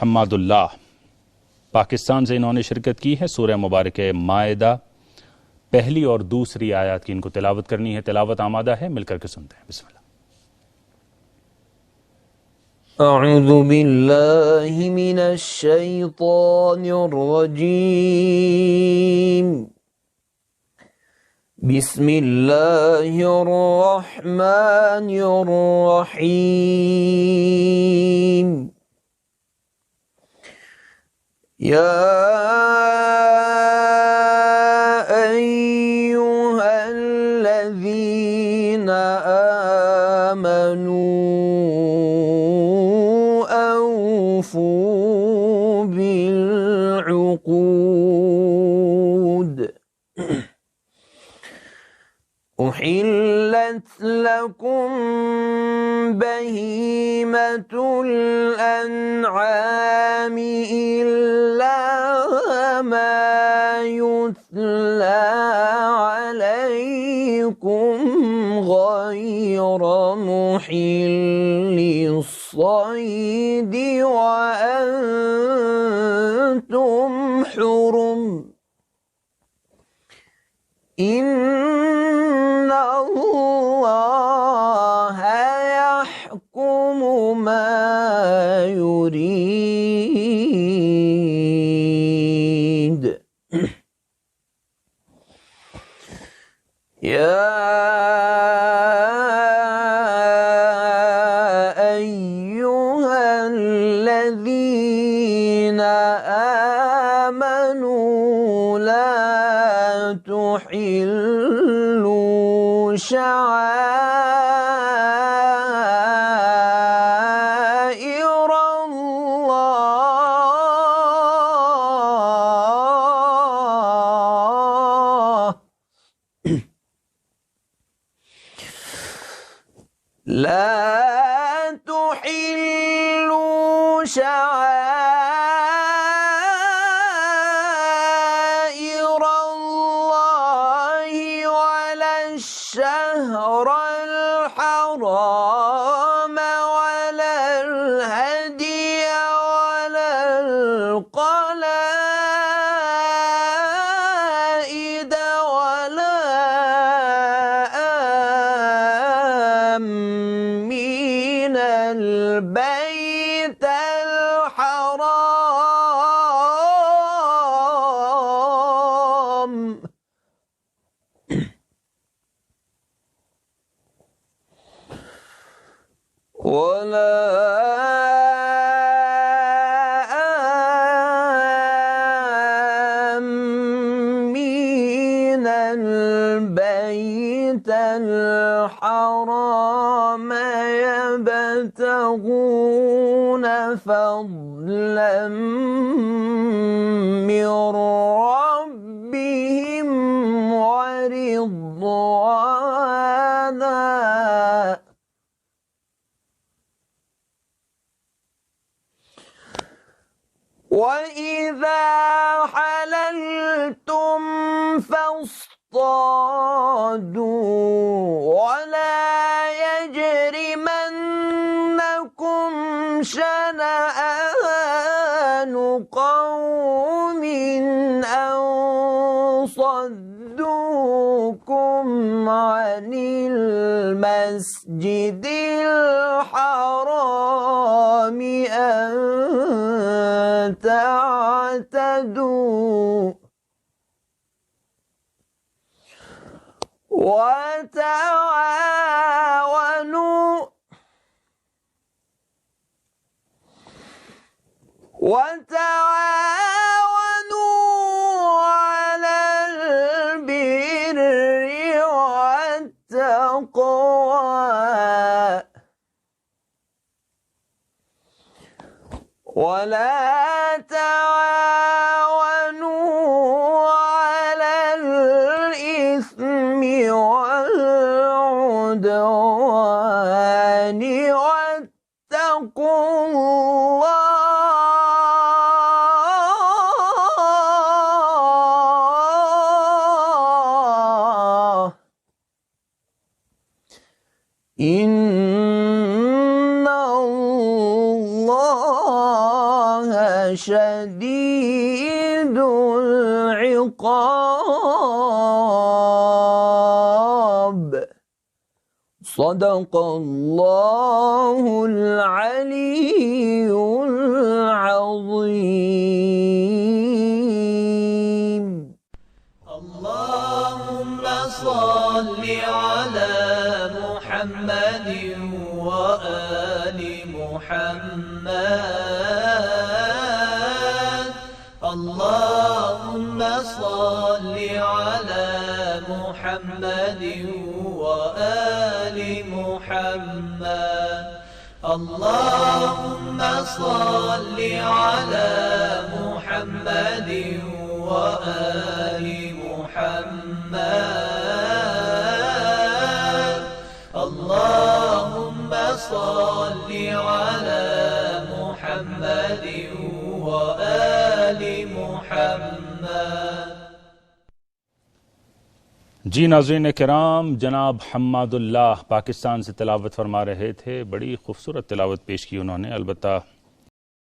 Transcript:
हम्मादुल्लाह पाकिस्तान से इन्होंने शिरकत की है। सूरह मुबारक मायदा पहली और दूसरी आयत की इनको तिलावत करनी है। तिलावत आमादा है, मिलकर के सुनते हैं। बिस्मिल्लाह। अऊज़ु बिल्लाहि मिनश शैतानिर रजीम। बिस्मिल्लाहिर रहमानिर रहीम। या अय्युहल्लज़ीना आमनू औफू बिलउक़ूद। उहिल्लत लकुम बहीमतुल अन्आमि इल्ला मा युत्ला अलैकुम गैरा मुहिल्लिस सय्यदि व अंतुम हुरुम। इन्नल्लाहा यहकुमु मा युरीद। या अय्युहल्लज़ीना आमनू ला तुहिल्लू शआइरल्लाह ला तुहिल्लू शआइरल्लाहि वला الشهر الحرام ولا الهدي ولا القلائد ولا آمين البيت الحرام ولا آمين البيت الحرام يبتغون فضلا من ربهم ورضوانا وإذا حللتم فاصطادوا ولا يجرمنكم شنآن قوم أن صدوكم عن المسجد الحرام أن تعتدوا وتعاونوا على البر والتقوى ولا تعاونوا على الإثم والعدوان واتقوا الله إن الله شديد العقاب. صدق الله العلي العظيم. اللهم صل على محمد وآل محمد. اللهم صل على محمد وآل محمد. اللهم صل على محمد وآل محمد. اللهم صل على محمد وآل محمد. जी नाज़रीन किराम, जनाब हम्मादुल्लाह पाकिस्तान से तिलावत फरमा रहे थे। बड़ी खूबसूरत तिलावत पेश की उन्होंने। अलबत्ता